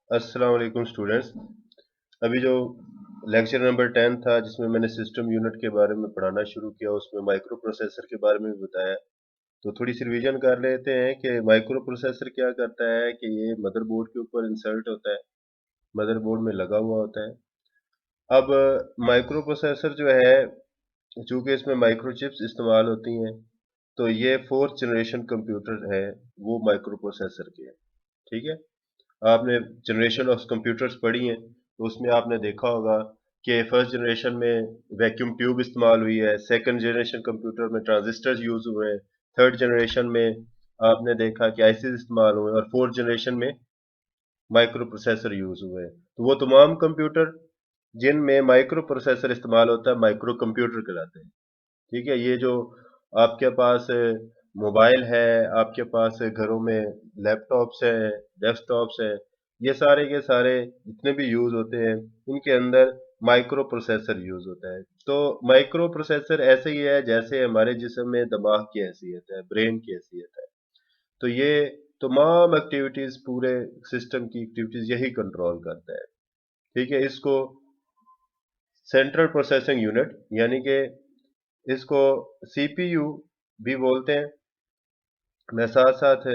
अस्सलाम वालेकुम स्टूडेंट्स। अभी जो लेक्चर नंबर 10 था जिसमें मैंने सिस्टम यूनिट के बारे में पढ़ाना शुरू किया, उसमें माइक्रो प्रोसेसर के बारे में भी बताया। तो थोड़ी सी रिवीजन कर लेते हैं कि माइक्रो प्रोसेसर क्या करता है। कि ये मदरबोर्ड के ऊपर इंसर्ट होता है, मदरबोर्ड में लगा हुआ होता है। अब माइक्रो प्रोसेसर जो है, चूंकि इसमें माइक्रो चिप्स इस्तेमाल होती हैं, तो ये फोर्थ जनरेशन कंप्यूटर है वो माइक्रो प्रोसेसर के हैं। ठीक है, आपने जनरेशन ऑफ कंप्यूटर्स पढ़ी हैं तो उसमें आपने देखा होगा कि फर्स्ट जनरेशन में वैक्यूम ट्यूब इस्तेमाल हुई है, सेकंड जनरेशन कंप्यूटर में ट्रांजिस्टर्स यूज हुए हैं, थर्ड जनरेशन में आपने देखा कि आईसी इस्तेमाल हुए, और फोर्थ जनरेशन में माइक्रो प्रोसेसर यूज हुए हैं। तो वो तमाम कंप्यूटर जिनमें माइक्रो प्रोसेसर इस्तेमाल होता है माइक्रो कंप्यूटर कहलाते हैं। ठीक है, ये जो आपके पास मोबाइल है, आपके पास घरों में लैपटॉप्स हैं, डेस्कटॉप्स हैं, ये सारे के सारे जितने भी यूज होते हैं इनके अंदर माइक्रो प्रोसेसर यूज होता है। तो माइक्रो प्रोसेसर ऐसे ही है जैसे हमारे जिस्म में दिमाग की हैसियत है, ब्रेन की हैसियत है। तो ये तमाम एक्टिविटीज, पूरे सिस्टम की एक्टिविटीज यही कंट्रोल करता है। ठीक है, इसको सेंट्रल प्रोसेसिंग यूनिट यानी कि इसको सीपीयू भी बोलते हैं। मैं साथ साथ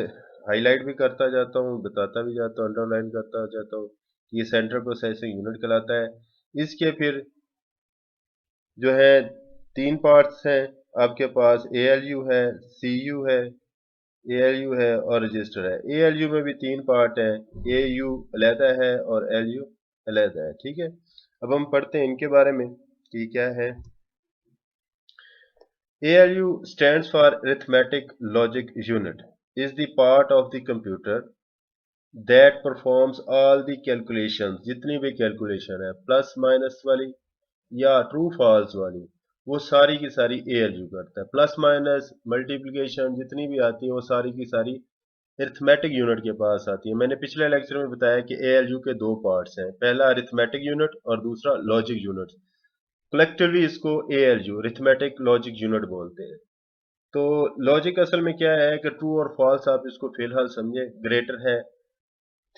हाईलाइट भी करता जाता हूँ, बताता भी जाता हूँ, अंडरलाइन करता जाता हूँ कि ये सेंट्रल प्रोसेसिंग यूनिट कहलाता है। इसके फिर जो है तीन पार्ट्स हैं आपके पास, एएलयू है, सीयू है, एएलयू है और रजिस्टर है। एएलयू में भी तीन पार्ट हैं, एयू अलहदा है और एलयू अलहदा है। ठीक है, अब हम पढ़ते हैं इनके बारे में कि क्या है। ALU stands for Arithmetic Logic Unit, is the part of the computer that performs all the calculations, जितनी भी कैलकुलेशन है प्लस माइनस वाली या ट्रू फॉल्स वाली, वो सारी की सारी ALU करता है। प्लस माइनस मल्टीप्लिकेशन जितनी भी आती है वो सारी की सारी अरिथमेटिक यूनिट के पास आती है। मैंने पिछले लेक्चर में बताया कि ALU के दो पार्ट्स हैं, पहला अरिथमेटिक यूनिट और दूसरा लॉजिक यूनिट। कलेक्टिवली इसको ALU अरिथमेटिक लॉजिक यूनिट बोलते हैं। तो लॉजिक असल में क्या है कि ट्रू और फॉल्स आप इसको फिलहाल समझे। ग्रेटर है,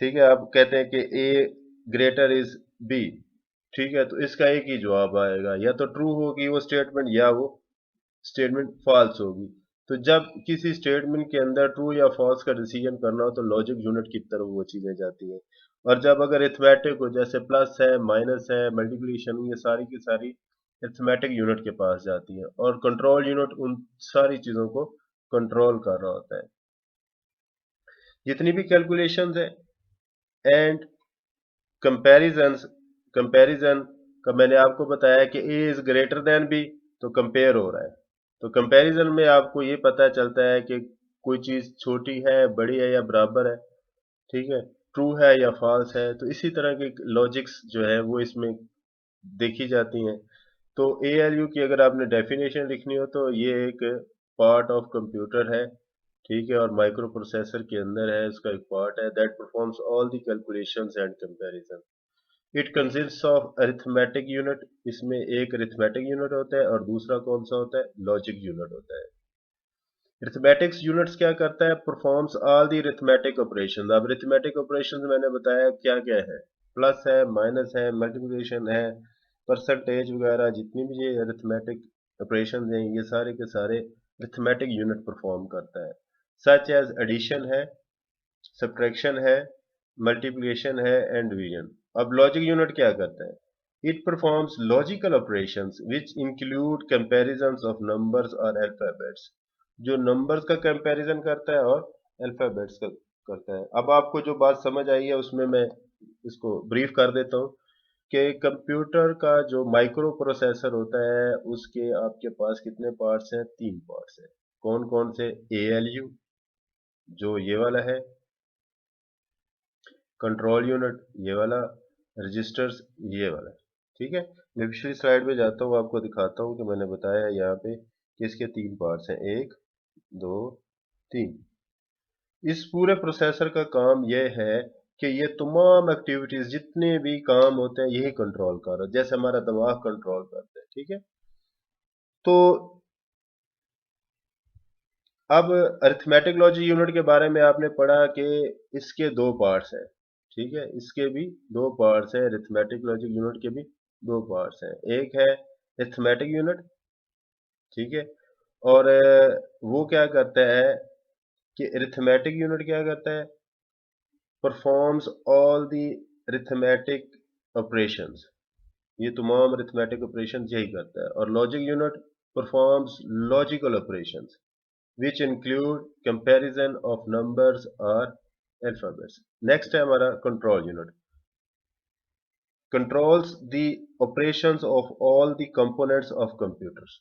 ठीक है, आप कहते हैं कि ए ग्रेटर इज बी, ठीक है, तो इसका एक ही जवाब आएगा, या तो ट्रू होगी वो स्टेटमेंट या वो स्टेटमेंट फॉल्स होगी। तो जब किसी स्टेटमेंट के अंदर ट्रू या फॉल्स का डिसीजन करना हो तो लॉजिक यूनिट की तरफ वो चीजें जाती हैं। और जब अगर अरिथमेटिक हो, जैसे प्लस है, माइनस है, मल्टीप्लिकेशन, ये सारी की सारी अरिथमेटिक यूनिट के पास जाती है, और कंट्रोल यूनिट उन सारी चीजों को कंट्रोल कर रहा होता है, जितनी भी कैलकुलेशंस है। एंड कंपैरिजन, कंपैरिजन का मैंने आपको बताया कि ए इज ग्रेटर देन बी, तो कंपेयर हो रहा है। तो कंपैरिजन में आपको ये पता चलता है कि कोई चीज छोटी है, बड़ी है या बराबर है। ठीक है, ट्रू है या फॉल्स है। तो इसी तरह के लॉजिक्स जो है वो इसमें देखी जाती हैं। तो ALU की अगर आपने डेफिनेशन लिखनी हो तो ये एक पार्ट ऑफ कंप्यूटर है। ठीक है, और माइक्रो प्रोसेसर के अंदर है, इसका एक पार्ट है that performs all the calculations and comparison. It consists of arithmetic unit, इसमें एक अरिथमेटिक यूनिट होता है और दूसरा कौन सा होता है, लॉजिक यूनिट होता है। अरिथमेटिक्स यूनिट्स क्या करता है, performs all the arithmetic operation. अब अरिथमेटिक ऑपरेशन मैंने बताया क्या क्या है, प्लस है, माइनस है, मल्टीप्लिकेशन है, परसेंटेज वगैरह, जितनी भी ये अरिथमेटिक ऑपरेशन हैं ये सारे के सारे अरिथमेटिक यूनिट परफॉर्म करता है। सच एज एडिशन है, सब्ट्रैक्शन है, मल्टीप्लिकेशन है एंड डिवीजन। अब लॉजिक यूनिट क्या करता है, it performs logical operations which include comparisons of numbers और अल्फाबेट्स, जो नंबर्स का कंपैरिजन करता है और अल्फाबेट्स का करता है। अब आपको जो बात समझ आई है उसमें मैं इसको ब्रीफ कर देता हूँ कि कंप्यूटर का जो माइक्रो प्रोसेसर होता है उसके आपके पास कितने पार्ट्स हैं, तीन पार्ट्स हैं। कौन कौन से, ALU जो ये वाला है, कंट्रोल यूनिट ये वाला, रजिस्टर्स ये वाला। ठीक है, मैं पिछली स्लाइड पे जाता हूँ, आपको दिखाता हूँ कि मैंने बताया यहाँ पे कि इसके तीन पार्ट्स हैं, एक, दो, तीन। इस पूरे प्रोसेसर का काम यह है कि ये तमाम एक्टिविटीज जितने भी काम होते हैं यही कंट्रोल कर रहा है, जैसे हमारा दिमाग कंट्रोल करता है। ठीक है, तो अब अरिथमेटिक लॉजिक यूनिट के बारे में आपने पढ़ा कि इसके दो पार्ट्स हैं। ठीक है, इसके भी दो पार्ट्स हैं, अरिथमेटिक लॉजिक यूनिट के भी दो पार्ट्स हैं। एक है अरिथमेटिक यूनिट, ठीक है, और वो क्या करता है कि अरिथमेटिक यूनिट क्या करता है, performs all the arithmetic operations, ये तमाम अरिथमेटिक ऑपरेशन यही करता है। और logic unit performs logical operations which include comparison of numbers or alphabets. Next है हमारा control unit, controls the operations of all the components of computers.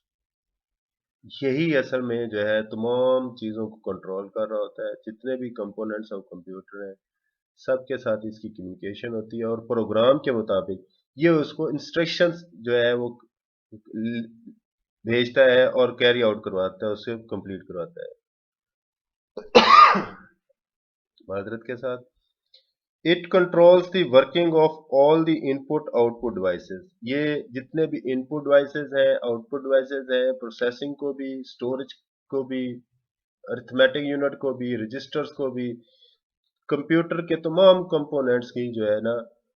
यही असल में जो है तमाम चीज़ों को कंट्रोल कर रहा होता है, जितने भी कंपोनेंट्स ऑफ कंप्यूटर हैं सबके साथ इसकी कम्युनिकेशन होती है, और प्रोग्राम के मुताबिक ये उसको इंस्ट्रक्शंस जो है वो भेजता है और कैरी आउट करवाता है, उसे कंप्लीट करवाता है। माजरत के साथ, it controls the working of all the input output devices, ये जितने भी इनपुट डिवाइसेस हैं, आउटपुट डिवाइसेस हैं, प्रोसेसिंग को भी, स्टोरेज को भी, अरिथमेटिक यूनिट को भी, रजिस्टर्स को भी, कंप्यूटर के तमाम कंपोनेंट्स की जो है ना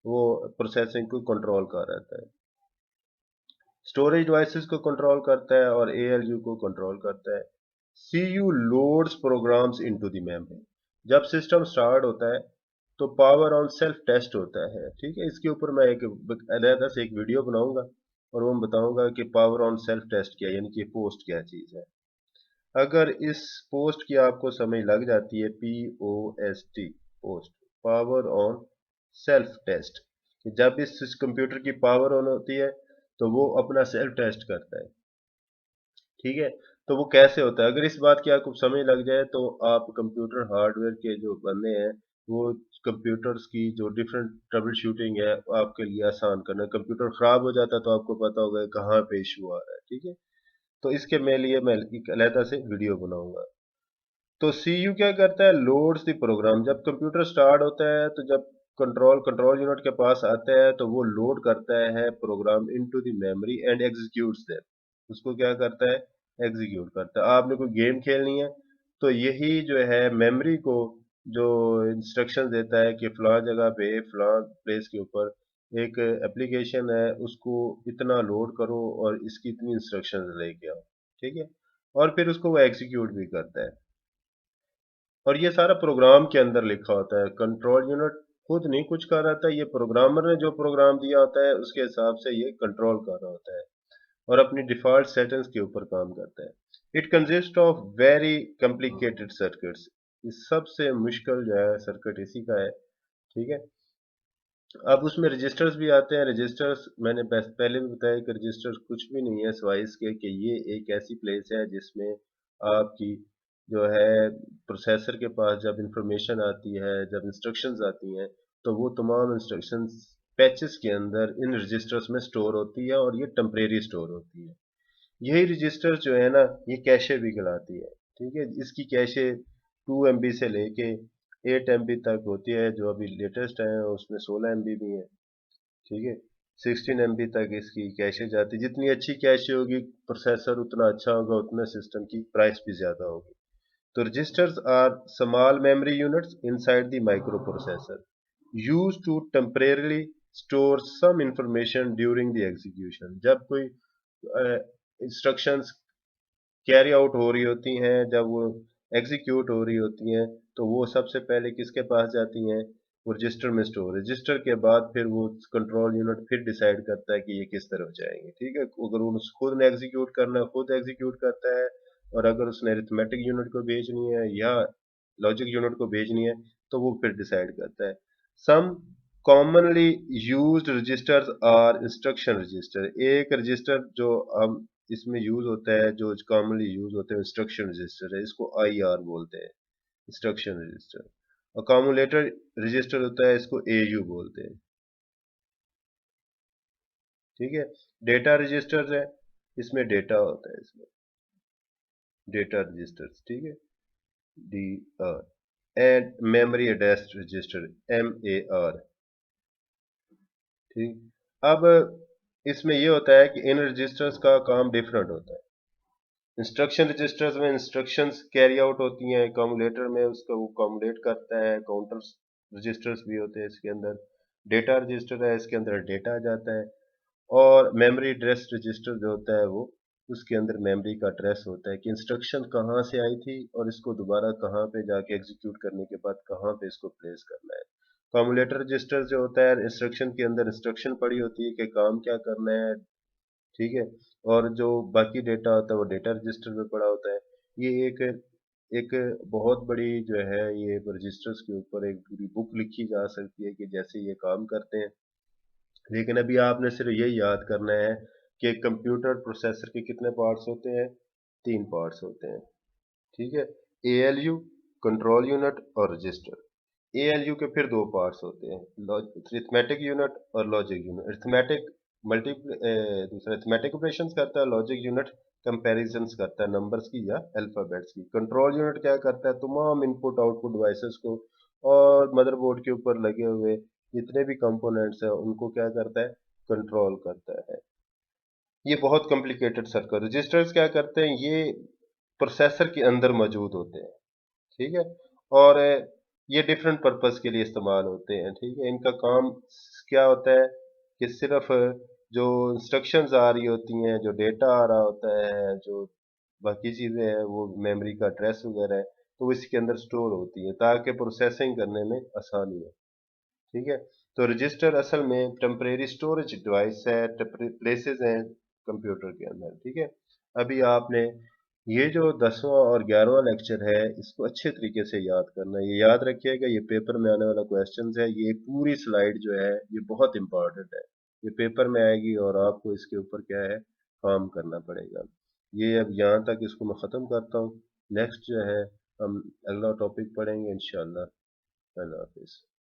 वो प्रोसेसिंग को कंट्रोल कर रहता है। स्टोरेज डिवाइसेस को कंट्रोल करता है और एएलयू को कंट्रोल करता है। CU loads programs into the memory, जब सिस्टम स्टार्ट होता है तो पावर ऑन सेल्फ टेस्ट होता है, ठीक है, इसके ऊपर मैं एक अलग से एक वीडियो बनाऊंगा और वो बताऊंगा कि पावर ऑन सेल्फ टेस्ट क्या, यानी कि पोस्ट क्या चीज़ है। अगर इस पोस्ट की आपको समझ लग जाती है, POST, POST, power on self test, जब इस कंप्यूटर की पावर ऑन होती है तो वो अपना सेल्फ टेस्ट करता है, ठीक है। तो वो कैसे होता है, अगर इस बात की आपको समझ लग जाए तो आप कंप्यूटर हार्डवेयर के जो बंदे हैं वो कंप्यूटर्स की जो डिफरेंट ट्रबल शूटिंग है वो आपके लिए आसान करना, कंप्यूटर खराब हो जाता है तो आपको पता होगा कहाँ पे इशू आ रहा है, ठीक है। तो इसके मैं लिए मैं एक अलहदा से वीडियो बनाऊंगा। तो सीयू क्या करता है, लोड्स द प्रोग्राम, जब कंप्यूटर स्टार्ट होता है तो जब कंट्रोल यूनिट के पास आता है तो वो लोड करता है programme into the memory and executes them, उसको क्या करता है, एग्जीक्यूट करता है। आपने कोई गेम खेलनी है तो यही जो है मेमोरी को जो इंस्ट्रक्शन देता है कि फलां जगह पे फलां प्लेस के ऊपर एक एप्लीकेशन है, उसको इतना लोड करो और इसकी इतनी इंस्ट्रक्शन लेके आओ, ठीक है, और फिर उसको वो एग्जीक्यूट भी करता है। और ये सारा प्रोग्राम के अंदर लिखा होता है, कंट्रोल यूनिट खुद नहीं कुछ कर रहा था, ये प्रोग्रामर ने जो प्रोग्राम दिया होता है उसके हिसाब से ये कंट्रोल कर रहा होता है और अपनी डिफॉल्ट सेटिंग्स के ऊपर काम करता है। It consist of very complicated circuits, इस सबसे मुश्किल जो है सर्किट इसी का है, ठीक है। अब उसमें रजिस्टर्स भी आते हैं, रजिस्टर्स मैंने पहले भी बताया कि रजिस्टर्स कुछ भी नहीं है सिवाय इसके कि ये एक ऐसी प्लेस है जिसमें आपकी जो है प्रोसेसर के पास जब इंफॉर्मेशन आती है, जब इंस्ट्रक्शंस आती हैं तो वो तमाम इंस्ट्रक्शंस पैचेस के अंदर इन रजिस्टर्स में स्टोर होती है और ये टेम्परेरी स्टोर होती है। यही रजिस्टर जो है ना ये कैशे भी कहलाती है, ठीक है। इसकी कैशे 2 MB से लेके 8 MB तक होती है, जो अभी लेटेस्ट है उसमें 16 MB भी है, ठीक है। 16 MB तक इसकी कैशे जाती है, जितनी अच्छी कैशे होगी प्रोसेसर उतना अच्छा होगा, उतना सिस्टम की प्राइस भी ज्यादा होगी। तो registers are small memory units inside the microprocessor used to temporarily store some information during the execution, जब कोई इंस्ट्रक्शंस कैरी आउट हो रही होती हैं, जब वो एग्जीक्यूट हो रही होती हैं तो वो सबसे पहले किसके पास जाती हैं, वो रजिस्टर में स्टोर, रजिस्टर के बाद फिर वो कंट्रोल यूनिट फिर डिसाइड करता है कि ये किस तरफ जाएंगे, ठीक है। अगर वो खुद ने एग्जीक्यूट करना है खुद एग्जीक्यूट करता है, और अगर उसने अरिथमेटिक यूनिट को भेजनी है या लॉजिक यूनिट को भेजनी है तो वो फिर डिसाइड करता है। Some commonly used registers are instruction register, एक रजिस्टर जो हम इसमें यूज होता है, जो कॉमनली यूज होते हैं, इंस्ट्रक्शन रजिस्टर है, इसको IR बोलते हैं, इंस्ट्रक्शन रजिस्टर। अकोमुलेटर रजिस्टर होता है, इसको AU बोलते हैं, ठीक है। डेटा रजिस्टर है, इसमें डेटा होता है, इसमें डेटा रजिस्टर, ठीक है, DR। And memory address register, MAR, ठीक। अब इसमें यह होता है कि इन रजिस्टर्स का काम डिफरेंट होता है। इंस्ट्रक्शन रजिस्टर्स में इंस्ट्रक्शंस कैरी आउट होती हैं, कम्युलेटर में उसका वो कम्युलेट करता है, काउंटर्स रजिस्टर्स भी होते हैं इसके अंदर। डेटा रजिस्टर है, इसके अंदर डेटा आ जाता है। और मेमोरी एड्रेस रजिस्टर जो होता है वो उसके अंदर मेमोरी का एड्रेस होता है कि इंस्ट्रक्शन कहाँ से आई थी और इसको दोबारा कहाँ पे जाके एग्जीक्यूट करने के बाद कहाँ पे इसको प्लेस करना है। कम्युलेटर रजिस्टर जो होता है इंस्ट्रक्शन के अंदर इंस्ट्रक्शन पड़ी होती है कि काम क्या करना है, ठीक है। और जो बाकी डेटा होता है वो डेटा रजिस्टर में पड़ा होता है। ये एक एक बहुत बड़ी जो है ये रजिस्टर्स के ऊपर एक पूरी बुक लिखी जा सकती है कि जैसे ये काम करते हैं। लेकिन अभी आपने सिर्फ यही याद करना है कि कंप्यूटर प्रोसेसर के कितने पार्ट्स होते हैं, 3 पार्ट्स होते हैं, ठीक है। एएलयू, कंट्रोल यूनिट और रजिस्टर। एएलयू के फिर 2 पार्ट्स होते हैं, अरिथमेटिक यूनिट और लॉजिक यूनिट। अरिथमेटिक दूसरा अरिथमेटिक ऑपरेशंस करता है, लॉजिक यूनिट कंपैरिजंस करता है नंबर्स की या अल्फाबेट्स की। कंट्रोल यूनिट क्या करता है, तमाम इनपुट आउटपुट डिवाइसेस को और मदरबोर्ड के ऊपर लगे हुए जितने भी कंपोनेंट्स हैं उनको क्या करता है, कंट्रोल करता है। ये बहुत कॉम्प्लिकेटेड सर्किट। रजिस्टर्स क्या करते हैं, ये प्रोसेसर के अंदर मौजूद होते हैं, ठीक है। और ये डिफरेंट पर्पस के लिए इस्तेमाल होते हैं, ठीक है। इनका काम क्या होता है कि सिर्फ जो इंस्ट्रक्शंस आ रही होती हैं, जो डेटा आ रहा होता है, जो बाकी चीज़ें हैं वो मेमोरी का एड्रेस वगैरह है, तो वो इसके अंदर स्टोर होती है ताकि प्रोसेसिंग करने में आसानी हो, ठीक है। तो रजिस्टर असल में टेम्परेरी स्टोरेज डिवाइस है, प्लेसेस हैं कंप्यूटर के अंदर, ठीक है। अभी आपने ये जो 10वां और 11वां लेक्चर है इसको अच्छे तरीके से याद करना है। ये याद रखिएगा, ये पेपर में आने वाला क्वेश्चन है। ये पूरी स्लाइड जो है ये बहुत इंपॉर्टेंट है, ये पेपर में आएगी और आपको इसके ऊपर क्या है, काम करना पड़ेगा। ये अब यहाँ तक इसको मैं ख़त्म करता हूँ। नेक्स्ट जो है हम अगला टॉपिक पढ़ेंगे इंशाल्लाह। अल्लाह हाफिज़।